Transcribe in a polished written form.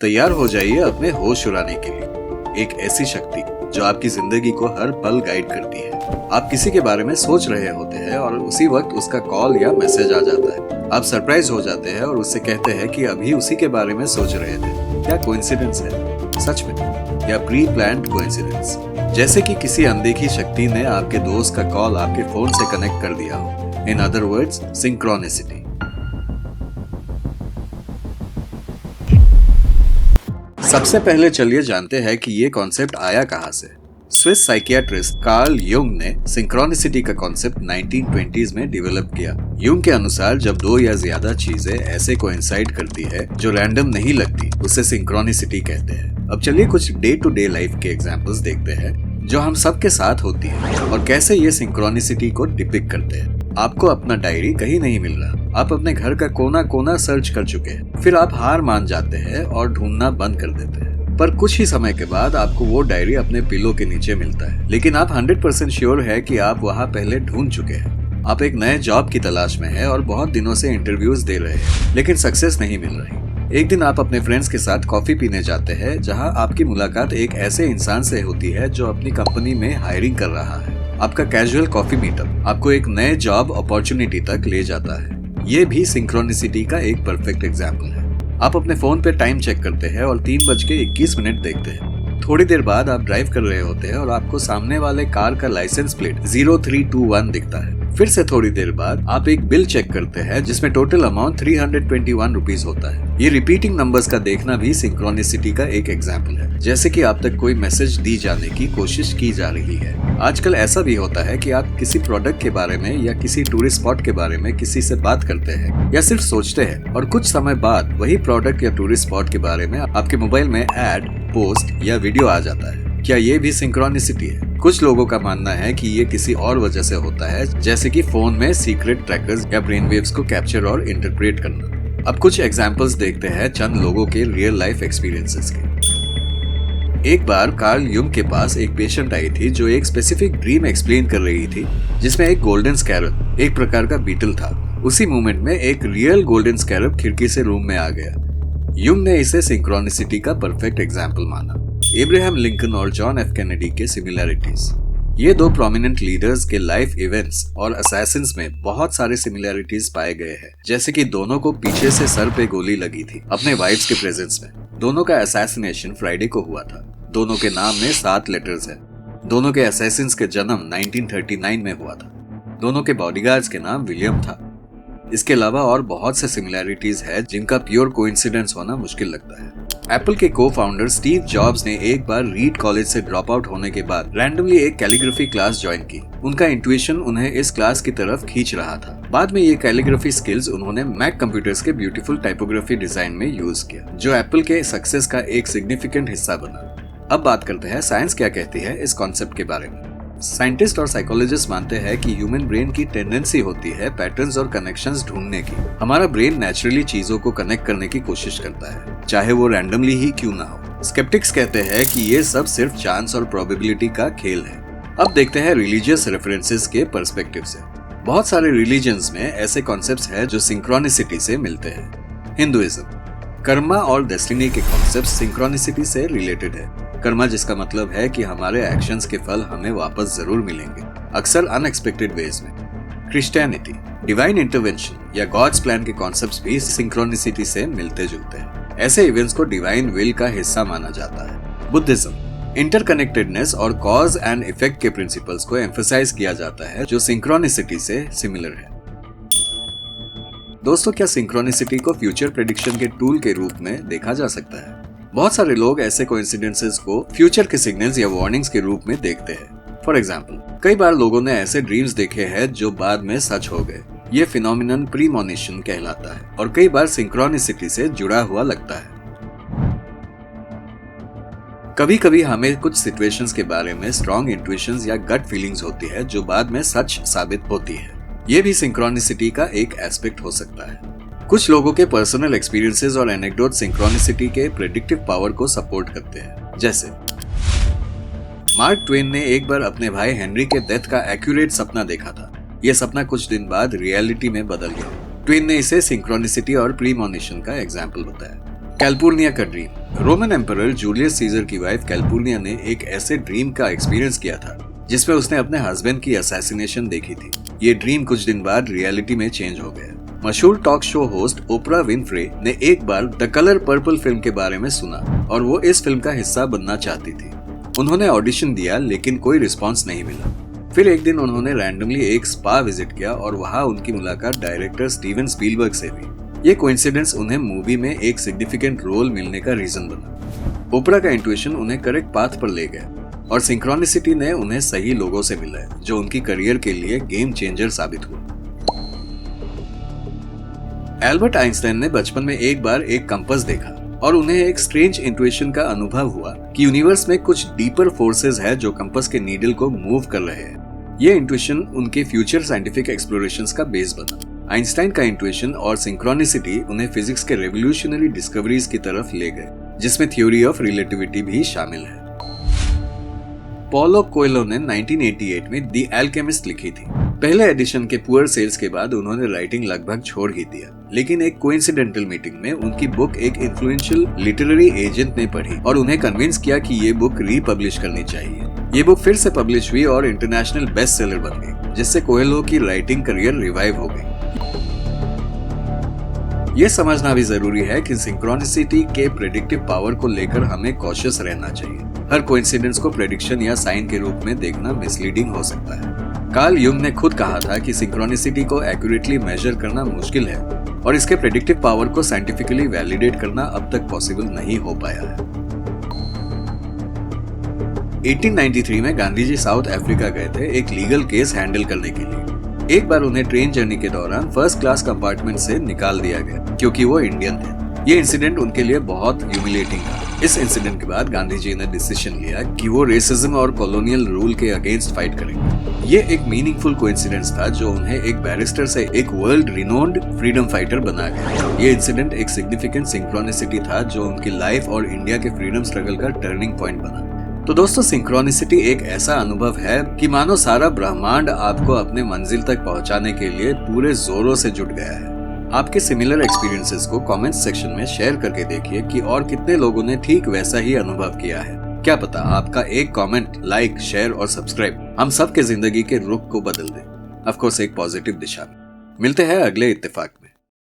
तैयार हो जाइए अपने होश उड़ाने के लिए। एक ऐसी शक्ति जो आपकी जिंदगी को हर पल गाइड करती है। आप किसी के बारे में सोच रहे होते हैं और उसी वक्त उसका कॉल या मैसेज आ जाता है। आप सरप्राइज हो जाते हैं और उससे कहते हैं कि अभी उसी के बारे में सोच रहे थे। क्या कोइंसिडेंस है? सच में? या प्री प्लान्ड कोइंसिडेंस? जैसे कि किसी अनदेखी शक्ति ने आपके दोस्त का कॉल आपके फोन से कनेक्ट कर दिया हो। In other words, synchronicity. सबसे पहले चलिए जानते हैं कि ये कॉन्सेप्ट आया कहाँ से। स्विस साइकियाट्रिस्ट कार्ल युंग ने सिंक्रोनिसिटी का कॉन्सेप्ट 1920s में डेवलप किया। युंग के अनुसार जब दो या ज्यादा चीजें ऐसे कोइंसाइड करती है जो रैंडम नहीं लगती, उसे सिंक्रोनिसिटी कहते हैं। अब चलिए कुछ डे टू डे लाइफ के एग्जांपल्स देखते हैं जो हम सबके साथ होती है और कैसे ये सिंक्रोनिसिटी को डिपिक्ट करते हैं। आपको अपना डायरी कहीं नहीं मिल रहा। आप अपने घर का कोना कोना सर्च कर चुके हैं। फिर आप हार मान जाते हैं और ढूंढना बंद कर देते हैं। पर कुछ ही समय के बाद आपको वो डायरी अपने पिलो के नीचे मिलता है, लेकिन आप 100% श्योर है कि आप वहाँ पहले ढूंढ चुके हैं। आप एक नए जॉब की तलाश में है और बहुत दिनों से इंटरव्यूज दे रहे हैं, लेकिन सक्सेस नहीं मिल रही। एक दिन आप अपने फ्रेंड्स के साथ कॉफी पीने जाते हैं, जहाँ आपकी मुलाकात एक ऐसे इंसान से होती है जो अपनी कंपनी में हायरिंग कर रहा है। आपका कैजुअल कॉफी मीटअप आपको एक नए जॉब अपॉर्चुनिटी तक ले जाता है। ये भी सिंक्रोनिसिटी का एक परफेक्ट एग्जाम्पल है। आप अपने फोन पे टाइम चेक करते हैं और 3:21 देखते हैं। थोड़ी देर बाद आप ड्राइव कर रहे होते हैं और आपको सामने वाले कार का लाइसेंस प्लेट 0321 दिखता है। फिर से थोड़ी देर बाद आप एक बिल चेक करते हैं जिसमें टोटल अमाउंट 321 रुपीज होता है। ये रिपीटिंग नंबर्स का देखना भी सिंक्रोनिसिटी का एक एग्जाम्पल है। जैसे कि आप तक कोई मैसेज दी जाने की कोशिश की जा रही है। आजकल ऐसा भी होता है कि आप किसी प्रोडक्ट के बारे में या किसी टूरिस्ट स्पॉट के बारे में किसी से बात करते हैं या सिर्फ सोचते हैं और कुछ समय बाद वही प्रोडक्ट या टूरिस्ट स्पॉट के बारे में आपके मोबाइल में एड, पोस्ट या वीडियो आ जाता है। क्या ये भी सिंक्रोनिसिटी है? कुछ लोगों का मानना है कि ये किसी और वजह से होता है, जैसे कि फोन में सीक्रेट ट्रैकर्स या ब्रेन वेव्स को कैप्चर और इंटरप्रेट करना। अब कुछ एग्जांपल्स देखते हैं चंद लोगों के रियल लाइफ एक्सपीरियंसेस के। एक बार कार्ल युंग के पास एक पेशेंट आई थी जो एक स्पेसिफिक ड्रीम एक्सप्लेन कर रही थी, जिसमें एक गोल्डन स्कैरब, एक प्रकार का बीटल था। उसी मोमेंट में एक रियल गोल्डन स्कैरब खिड़की से रूम में आ गया। युंग ने इसे सिंक्रोनिसिटी का परफेक्ट एग्जाम्पल माना। एब्राहम लिंकन और जॉन एफ कैनेडी के सिमिलैरिटीज। ये दो प्रोमिनेंट लीडर्स के लाइफ इवेंट्स और असैसिन्स में बहुत सारे सिमिलैरिटीज पाए गए हैं, जैसे कि दोनों को पीछे से सर पे गोली लगी थी अपने वाइफ्स के प्रेजेंस में। दोनों का असैसिनेशन फ्राइडे को हुआ था। दोनों के नाम में 7 लेटर्स हैं। दोनों के असैसिन्स के जन्म 1939 में हुआ था। दोनों के बॉडीगार्ड्स के नाम विलियम था। इसके अलावा और बहुत से सिमिलैरिटीज है जिनका प्योर कोइंसिडेंस होना मुश्किल लगता है। एप्पल के को फाउंडर स्टीव जॉब्स ने एक बार रीड कॉलेज से ड्रॉप आउट होने के बाद रैंडमली एक कैलीग्राफी क्लास ज्वाइन की। उनका इंट्यूशन उन्हें इस क्लास की तरफ खींच रहा था। बाद में ये कैलीग्राफी स्किल्स उन्होंने मैक कंप्यूटर्स के ब्यूटीफुल टाइपोग्राफी डिजाइन में यूज किया, जो एप्पल के सक्सेस का एक सिग्निफिकेंट हिस्सा बना। अब बात करते हैं साइंस क्या कहती है इस कॉन्सेप्ट के बारे में। साइंटिस्ट और साइकोलॉजिस्ट मानते हैं कि ह्यूमन ब्रेन की टेंडेंसी होती है पैटर्न्स और कनेक्शंस ढूंढने की। हमारा ब्रेन नेचुरली चीजों को कनेक्ट करने की कोशिश करता है, चाहे वो रैंडमली ही क्यों ना हो। स्केप्टिक्स कहते हैं कि ये सब सिर्फ चांस और प्रोबेबिलिटी का खेल है। अब देखते हैं रिलीजियस रेफरेंसेस के पर्सपेक्टिव से। बहुत सारे रिलीजन्स में ऐसे कॉन्सेप्ट्स हैं जो सिंक्रोनिसिटी से मिलते हैं। हिंदुइज्म, कर्मा और डेस्टिनी के कॉन्सेप्ट सिंक्रोनिसिटी से रिलेटेड है। कर्मा जिसका मतलब है कि हमारे एक्शंस के फल हमें वापस जरूर मिलेंगे, अक्सर अनएक्सपेक्टेड वेज में। क्रिश्चियनिटी, डिवाइन इंटरवेंशन या गॉड्स प्लान के कॉन्सेप्ट्स भी सिंक्रोनिसिटी से मिलते जुलते हैं। ऐसे इवेंट्स को डिवाइन विल का हिस्सा माना जाता है। बुद्धिज्म, इंटरकनेक्टेडनेस और कॉज एंड इफेक्ट के प्रिंसिपल्स को एम्फसाइज किया जाता है, जो सिंक्रोनिसिटी से सिमिलर है। दोस्तों, क्या सिंक्रोनिसिटी को फ्यूचर प्रेडिक्शन के टूल के रूप में देखा जा सकता है? बहुत सारे लोग ऐसे कोइंसिडेंसेस को फ्यूचर के सिग्नल्स या वार्निंग्स के रूप में देखते हैं। फॉर एग्जाम्पल, कई बार लोगों ने ऐसे ड्रीम्स देखे हैं जो बाद में सच हो गए। ये फिनोमिनन प्रीमोनिशन कहलाता है और कई बार सिंक्रोनिसिटी से जुड़ा हुआ लगता है। कभी कभी हमें कुछ सिचुएशंस के बारे में स्ट्रॉन्ग इंट्यूशंस या गट फीलिंग्स होती है जो बाद में सच साबित होती है। ये भी सिंक्रोनिसिटी का एक एस्पेक्ट हो सकता है। कुछ लोगों के पर्सनल एक्सपीरियंसेस और एनेक्डोट सिंक्रोनिसिटी के प्रेडिक्टिव पावर को सपोर्ट करते हैं। जैसे मार्क ट्वेन ने एक बार अपने भाई हेनरी के डेथ का एक्यूरेट सपना देखा था। यह सपना कुछ दिन बाद रियलिटी में बदल गया। ट्वेन ने इसे सिंक्रोनिसिटी और प्रीमोनिशन का एग्जाम्पल बताया। कैलिफोर्निया का dream. Roman emperor Julius Caesar की वाइफ कैलिफोर्निया ने एक ऐसे ड्रीम का एक्सपीरियंस किया था जिसमें उसने अपने हस्बैंड की असैसिनेशन देखी थी। ये ड्रीम कुछ दिन बाद रियलिटी में चेंज हो गया। मशहूर talk show host Oprah Winfrey ने एक बार द कलर पर्पल फिल्म के बारे में सुना और वो इस फिल्म का हिस्सा बनना चाहती थी। उन्होंने ऑडिशन दिया लेकिन कोई रिस्पॉन्स नहीं मिला। फिर एक दिन उन्होंने रैंडमली एक स्पा विजिट किया और वहाँ उनकी मुलाकात डायरेक्टर स्टीवन स्पीलबर्ग से हुई। ये कोइंसिडेंस उन्हें मूवी में एक सिग्निफिकेंट रोल मिलने का रीजन बना। ओपरा का इंट्यूशन उन्हें करेक्ट पाथ पर ले गया और सिंक्रोनिसिटी ने उन्हें सही लोगों से मिलाया जो उनकी करियर के लिए गेम चेंजर साबित हुआ। एल्बर्ट आइंस्टाइन ने बचपन में एक बार एक कंपास देखा और उन्हें एक स्ट्रेंज इंट्यूशन का अनुभव हुआ कि यूनिवर्स में कुछ डीपर फोर्सेस है जो कंपास के नीडल को मूव कर रहे हैं। ये इंट्यूशन उनके फ्यूचर साइंटिफिक एक्सप्लोरेशंस का बेस बना। आइंस्टाइन का इंट्यूशन और सिंक्रोनिसिटी उन्हें फिजिक्स के रेवोल्यूशनरी डिस्कवरीज की तरफ ले गए जिसमें थ्योरी ऑफ रिलेटिविटी भी शामिल है। पॉलो कोएल्हो ने 1988 में द एल्केमिस्ट लिखी थी। पहले एडिशन के पुअर सेल्स के बाद उन्होंने राइटिंग लगभग छोड़ ही दिया, लेकिन एक कोइंसिडेंटल मीटिंग में उनकी बुक एक इन्फ्लुएंशियल लिटरेरी एजेंट ने पढ़ी और उन्हें कन्विंस किया कि ये बुक रीपब्लिश करनी चाहिए। ये बुक फिर से पब्लिश हुई और इंटरनेशनल बेस्ट सेलर बन गई, जिससे कोएल्हो की राइटिंग करियर रिवाइव हो गई। ये समझना भी जरूरी है कि सिंक्रोनिसिटी के प्रेडिक्टिव पावर को लेकर हमें कॉशियस रहना चाहिए। हर कोइंसिडेंस को प्रेडिक्शन या साइन के रूप में देखना मिसलीडिंग हो सकता है। कार्ल युंग ने खुद कहा था कि सिंक्रोनिसिटी को एक्यूरेटली मेजर करना मुश्किल है और इसके प्रेडिक्टिव पावर को साइंटिफिकली वैलिडेट करना अब तक पॉसिबल नहीं हो पाया है। 1893 में गांधी जी साउथ अफ्रीका गए थे एक लीगल केस हैंडल करने के लिए। एक बार उन्हें ट्रेन जर्नी के दौरान फर्स्ट क्लास कंपार्टमेंट से निकाल दिया गया क्योंकि वो इंडियन थे। ये इंसिडेंट उनके लिए बहुत ह्यूमिलेटिंग था। इस इंसिडेंट के बाद गांधी जी ने डिसीजन लिया कि वो रेसिज्म और कॉलोनियल रूल के अगेंस्ट फाइट करेंगे। ये एक मीनिंगफुल कोइंसिडेंस था जो उन्हें एक बैरिस्टर से एक वर्ल्ड रिनोन्ड फ्रीडम फाइटर बना गया। ये इंसिडेंट एक सिग्निफिकेंट सिंक्रोनिसिटी था जो उनकी लाइफ और इंडिया के फ्रीडम स्ट्रगल का टर्निंग पॉइंट बना। तो दोस्तों, सिंक्रोनिसिटी एक ऐसा अनुभव है कि मानो सारा ब्रह्मांड आपको अपने मंजिल तक पहुंचाने के लिए पूरे जोरों से जुट गया है। आपके सिमिलर एक्सपीरियंसेस को कमेंट सेक्शन में शेयर करके देखिए कि और कितने लोगों ने ठीक वैसा ही अनुभव किया है। क्या पता आपका एक कमेंट, लाइक, शेयर और सब्सक्राइब हम सब के जिंदगी के रुख को बदल दे, ऑफ कोर्स एक पॉजिटिव दिशा में। मिलते हैं अगले इत्तेफाक में।